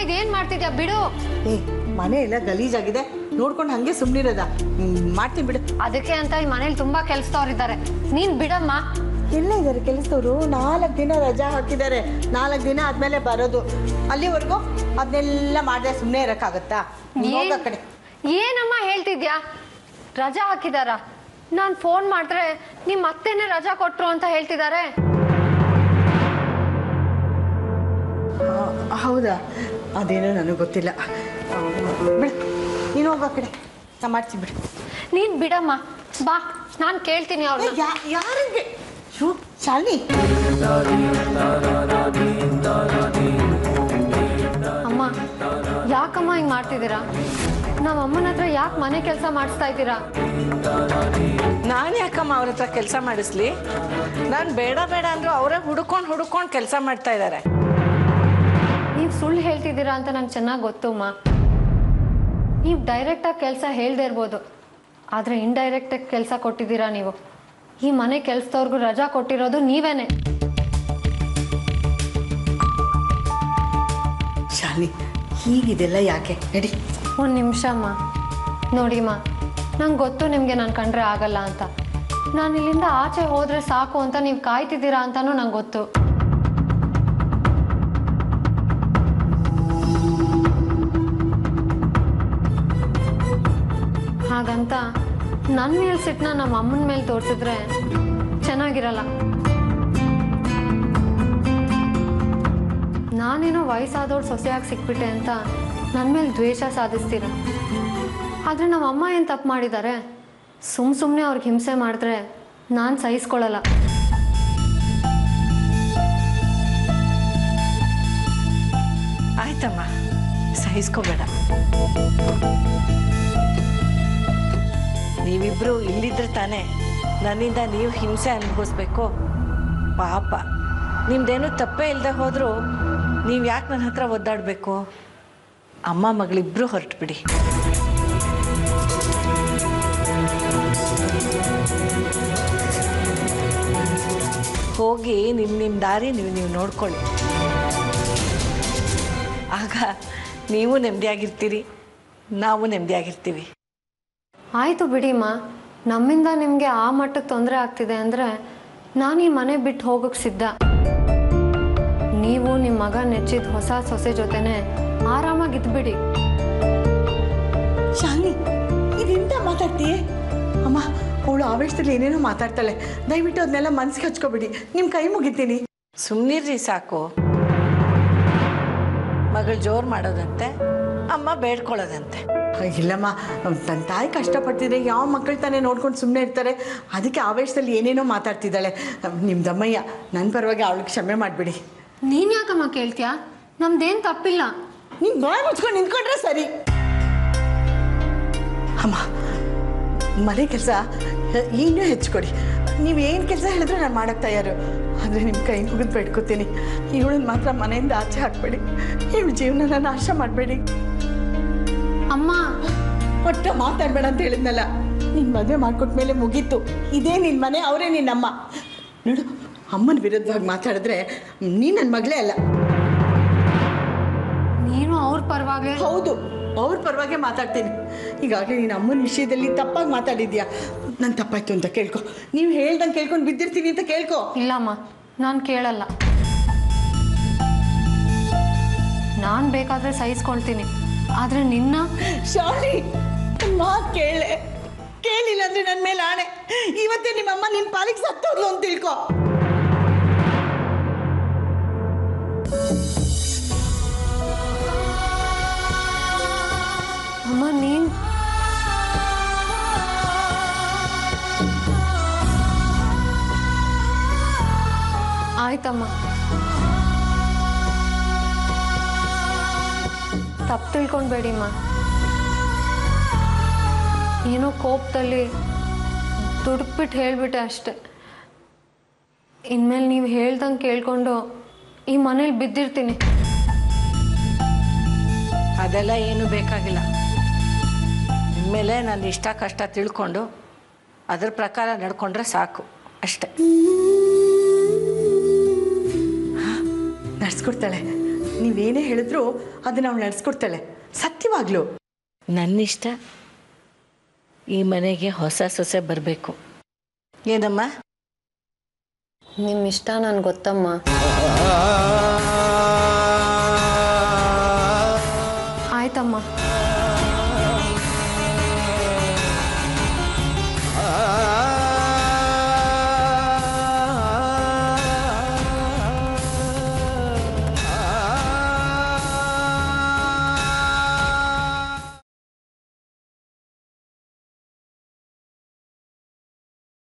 ಇದೇನ್ ಮಾಡ್ತಿದ್ಯಾ ಬಿಡು. ಏ ಮನೆ ಎಲ್ಲ ಗಲೀಜಾಗಿದೆ, ನೋಡ್ಕೊಂಡು ಹಂಗೆ ಸುಮ್ಮನಿರೋದ. ಮಾಡ್ತೀನಿ ಬಿಡು. ಅದಕ್ಕೆ ಅಂತ ಈ ಮನೇಲಿ ತುಂಬಾ ಕೆಲ್ಸದವ್ರಿದ್ದಾರೆ, ನೀನ್ ಬಿಡಮ್ಮ. ಎಲ್ಲ ಇದ್ದಾರೆ ಕೆಲಸದವರು. 4 ದಿನ ರಜಾ ಹಾಕಿದ್ದಾರೆ. 4 ದಿನ ಆದ್ಮೇಲೆ ಬರೋದು. ಅಲ್ಲಿವರೆಗೂ ಅದನ್ನೆಲ್ಲ ಮಾಡದೆ ಸುಮ್ಮನೆ ಇರಕ್ಕಾಗತ್ತಾ? ಹೋಗ ಕಡೆ. ಏನಮ್ಮ ಹೇಳ್ತಿದ್ಯಾ? ರಜಾ ಹಾಕಿದಾರ? ನಾನ್ ಫೋನ್ ಮಾಡಿದ್ರೆ ನಿಮ್ ಅತ್ತೆನೆ ರಜಾ ಕೊಟ್ರು ಅಂತ ಹೇಳ್ತಿದ್ದಾರೆ. ಹೌದಾ? ಅದೇನೋ ನನಗೆ ಗೊತ್ತಿಲ್ಲ. ಬಿಡು, ನೀನು ಹೋಗೋ ಕಡೆ. ನಾ ಮಾಡ್ತೀನಿ ಬಿಡು. ನೀನ್ ಬಿಡಮ್ಮ, ಬಾ, ನಾನು ಕೇಳ್ತೀನಿ ಅವ್ರು. ಯಾರಿಗೆ? ಶಾಲಿನಿ. ಅಮ್ಮ, ಯಾಕಮ್ಮ ಹಿಂಗ್ ಮಾಡ್ತಿದ್ದೀರಾ? ನಮ್ಮ ಅಮ್ಮನ ಹತ್ರ ಯಾಕೆ ಮನೆ ಕೆಲಸ ಮಾಡಿಸ್ತಾ ಇದ್ದೀರಾ? ನಾನು ಯಾಕಮ್ಮ ಅವ್ರ ಹತ್ರ ಕೆಲಸ ಮಾಡಿಸ್ಲಿ? ನಾನು ಬೇಡ ಬೇಡ ಅಂದ್ರು ಅವರೇ ಹುಡುಕೊಂಡು ಕೆಲಸ ಮಾಡ್ತಾ ಇದ್ದಾರೆ. ನೀವು ಸುಳ್ಳು ಹೇಳ್ತಿದ್ದೀರಾ ಅಂತ ನಂಗೆ ಚೆನ್ನಾಗಿ ಗೊತ್ತು ಅಮ್ಮ. ನೀವು ಡೈರೆಕ್ಟಾಗಿ ಕೆಲಸ ಹೇಳ್ದೇ ಇರ್ಬೋದು, ಆದರೆ ಇಂಡೈರೆಕ್ಟಾಗಿ ಕೆಲಸ ಕೊಟ್ಟಿದ್ದೀರಾ ನೀವು. ಈ ಮನೆ ಕೆಲಸದವ್ರಿಗೂ ರಜಾ ಕೊಟ್ಟಿರೋದು ನೀವೇನೆ. ಶಾಲಿನಿ, ಹೀಗಿದೆಲ್ಲ ಯಾಕೆ? ನಡಿ. ಒಂದು ನಿಮಿಷ ಅಮ್ಮ. ನೋಡಿಮ್ಮ, ನಂಗೆ ಗೊತ್ತು ನಿಮಗೆ ನಾನು ಕಂಡ್ರೆ ಆಗಲ್ಲ ಅಂತ. ನಾನು ಇಲ್ಲಿಂದ ಆಚೆ ಹೋದರೆ ಸಾಕು ಅಂತ ನೀವು ಕಾಯ್ತಿದ್ದೀರಾ ಅಂತಲೂ ನಂಗೆ ಗೊತ್ತು. ಹಾಗಂತ ನನ್ನ ಮೇಲೆ ಸಿಟ್ಟನ್ನ ನಮ್ಮ ಅಮ್ಮನ ಮೇಲೆ ತೋರಿಸಿದ್ರೆ ಚೆನ್ನಾಗಿರಲ್ಲ. ನಾನೇನೋ ವಯಸ್ಸಾದವ್ರು ಸೊಸೆಯಾಗಿ ಸಿಕ್ಬಿಟ್ಟೆ ಅಂತ ನನ್ನ ಮೇಲೆ ದ್ವೇಷ ಸಾಧಿಸ್ತೀರ. ಆದರೆ ನಮ್ಮ ಅಮ್ಮ ಏನು ತಪ್ಪು ಮಾಡಿದ್ದಾರೆ? ಸುಮ್ಮನೆ ಅವ್ರಿಗೆ ಹಿಂಸೆ ಮಾಡಿದ್ರೆ ನಾನು ಸಹಿಸ್ಕೊಳ್ಳಲ್ಲ. ಆಯ್ತಮ್ಮ, ಸಹಿಸ್ಕೋಬೇಡ. ನೀವಿಬ್ರು ಇಲ್ಲಿದ್ರೆ ತಾನೇ ನನ್ನಿಂದ ನೀವು ಹಿಂಸೆ ಅನುಭವಿಸ್ಬೇಕು. ಪಾಪ, ನಿಮ್ದೇನು ತಪ್ಪೇ ಇಲ್ಲದೆ ಹೋದರೂ ನೀವು ಯಾಕೆ ನನ್ನ ಹತ್ರ ಒದ್ದಾಡಬೇಕು? ಅಮ್ಮ ಮಗಳಿಬ್ರು ಹೊರಟು ಬಿಡಿ. ಹೋಗಿ ನಿಮ್ಮ ದಾರಿ ನೀವು ನೋಡ್ಕೊಳ್ಳಿ. ಆಗ ನೀವು ನೆಮ್ಮದಿಯಾಗಿರ್ತೀರಿ, ನಾವು ನೆಮ್ಮದಿಯಾಗಿರ್ತೀವಿ. ಆಯಿತು ಬಿಡಿಮ್ಮ. ನಮ್ಮಿಂದ ನಿಮಗೆ ಆ ಮಟ್ಟಕ್ಕೆ ತೊಂದರೆ ಆಗ್ತಿದೆ ಅಂದರೆ ನಾನು ಈ ಮನೆ ಬಿಟ್ಟು ಹೋಗೋಕ್ಕೆ ಸಿದ್ಧ. ನೀವು ನಿಮ್ಮ ಮಗ ನೆಚ್ಚಿದ ಹೊಸ ಸೊಸೆ ಜೊತೆನೆ ಆರಾಮಾಗಿದ್ಬಿಡಿ. ಶಾಲಿನಿ, ಇದೆಂತ ಮಾತಾಡ್ತೀಯೇ? ಅಮ್ಮ, ಅವಳು ಆವೇಶದಲ್ಲಿ ಏನೇನೋ ಮಾತಾಡ್ತಾಳೆ. ದಯವಿಟ್ಟು ಅದನ್ನೆಲ್ಲ ಮನ್ಸಿಗೆ ಹಚ್ಕೊಬಿಡಿ. ನಿಮ್ಮ ಕೈ ಮುಗಿತೀನಿ. ಸುಮ್ಮನಿರ್ರಿ ಸಾಕು. ಮಗಳು ಜೋರು ಮಾಡೋದಂತೆ, ಅಮ್ಮ ಬೇಡ್ಕೊಳ್ಳೋದಂತೆ. ಇಲ್ಲಮ್ಮ, ತನ್ನ ತಾಯಿ ಕಷ್ಟಪಡ್ತಿದ್ರೆ ಯಾವ ಮಕ್ಕಳು ತಾನೇ ನೋಡ್ಕೊಂಡು ಸುಮ್ಮನೆ ಇರ್ತಾರೆ? ಅದಕ್ಕೆ ಆವೇಶದಲ್ಲಿ ಏನೇನೋ ಮಾತಾಡ್ತಿದ್ದಾಳೆ. ನಿಮ್ಮ ದಮ್ಮಯ್ಯ, ನನ್ನ ಪರವಾಗಿ ಅವಳಿಗೆ ಕ್ಷಮೆ ಮಾಡಿಬಿಡಿ. ನೀನು ಯಾಕಮ್ಮ ಕೇಳ್ತೀಯಾ? ನಮ್ದೇನು ತಪ್ಪಿಲ್ಲ. ನೀನು ಬಾಯ್ ಮುಚ್ಕೊಂಡು ನಿಂತ್ಕೊಂಡ್ರೆ ಸರಿ. ಅಮ್ಮ, ಮನೆ ಕೆಲಸ ಇನ್ನೂ ಹೆಚ್ಚಿಕೊಡಿ. ನೀವು ಏನು ಕೆಲಸ ಹೇಳಿದ್ರು ನಾನು ಮಾಡೋಕ್ಕೆ ತಯಾರು. ಆದರೆ ನಿಮ್ಮ ಕೈ ಮುಗಿದು ಬೇಡ್ಕೊತೀನಿ, ಇವಳನ್ನ ಮಾತ್ರ ಮನೆಯಿಂದ ಆಚೆ ಹಾಕಬೇಡಿ. ಇವಳ ಜೀವನನ ನಾಶ ಮಾಡಬೇಡಿ. ಅಮ್ಮ, ಒಟ್ಟ ಮಾತಾಡಬೇಡ ಅಂತ ಹೇಳಿದ್ನಲ್ಲ. ನಿನ್ನ ಮದುವೆ ಮಾಡ್ಕೊಟ್ಮೇಲೆ ಮುಗೀತು. ಇದೇ ನಿನ್ನ ಮನೆ, ಅವರೇ ನಿನ್ನಮ್ಮ. ನೋಡು, ಅಮ್ಮನ ವಿರುದ್ಧವಾಗಿ ಮಾತಾಡಿದ್ರೆ ನೀನು ನನ್ನ ಮಗಳೇ ಅಲ್ಲ. ನೀನು ಅವ್ರ ಪರವಾಗಿ? ಹೌದು, ಅವ್ರ ಪರವಾಗೇ ಮಾತಾಡ್ತೀನಿ. ಈಗಾಗಲೇ ನೀನು ಅಮ್ಮನ ವಿಷಯದಲ್ಲಿ ತಪ್ಪಾಗಿ ಮಾತಾಡಿದ್ಯಾ. ನಾನು ತಪ್ಪಾಯ್ತು ಅಂತ ಕೇಳ್ಕೊ. ನೀವು ಹೇಳ್ದಂಗೆ ಕೇಳ್ಕೊಂಡು ಬಿದ್ದಿರ್ತೀನಿ ಅಂತ ಕೇಳ್ಕೊ. ಇಲ್ಲಮ್ಮ, ನಾನು ಕೇಳಲ್ಲ. ನಾನು ಬೇಕಾದರೆ ಸಹಿಸ್ಕೊಳ್ತೀನಿ, ಆದರೆ ನಿನ್ನ ಶಾಲಿ ಮಾತು ಕೇಳಿಲ್ಲ ಅಂದ್ರೆ ನನ್ನ ಮೇಲೆ ಆಣೆ. ಇವತ್ತೇ ನಿಮ್ಮಮ್ಮ ನಿನ್ನ ಪಾಲಿಗೆ ಸತ್ತೋದ್ಲು ಅಂತ ತಿಳ್ಕೊ. ಅಮ್ಮ, ನೀನು ಆಯ್ತಮ್ಮ, ತಪ್ಪು ತಿಳ್ಕೊಳ್ಬೇಡಿಮ್ಮ. ಏನೋ ಕೋಪದಲ್ಲಿ ದುಡುಕ್ಬಿಟ್ಟು ಹೇಳಿಬಿಟ್ಟೆ ಅಷ್ಟೆ. ಇನ್ಮೇಲೆ ನೀವು ಹೇಳ್ದಂಗೆ ಕೇಳ್ಕೊಂಡು ಈ ಮನೇಲಿ ಬಿದ್ದಿರ್ತೀನಿ. ಅದೆಲ್ಲ ಏನೂ ಬೇಕಾಗಿಲ್ಲ. ಇನ್ಮೇಲೆ ನನ್ನ ಇಷ್ಟ ಕಷ್ಟ ತಿಳ್ಕೊಂಡು ಅದ್ರ ಪ್ರಕಾರ ನಡ್ಕೊಂಡ್ರೆ ಸಾಕು ಅಷ್ಟೆ. ನಡ್ಸ್ಕೊಡ್ತಾಳೆ. ನೀವೇನೇ ಹೇಳಿದ್ರು ಅದನ್ನು ಅವಳು ನಡೆಸ್ಕೊಡ್ತಾಳೆ, ಸತ್ಯವಾಗ್ಲು. ನನ್ನಿಷ್ಟ ಈ ಮನೆಗೆ ಹೊಸ ಸೊಸೆ ಬರಬೇಕು. ಏನಮ್ಮ? ನಿಮ್ಮ ಇಷ್ಟ ನನ್ಗೆ ಗೊತ್ತಮ್ಮ. ಆಯ್ತಮ್ಮ.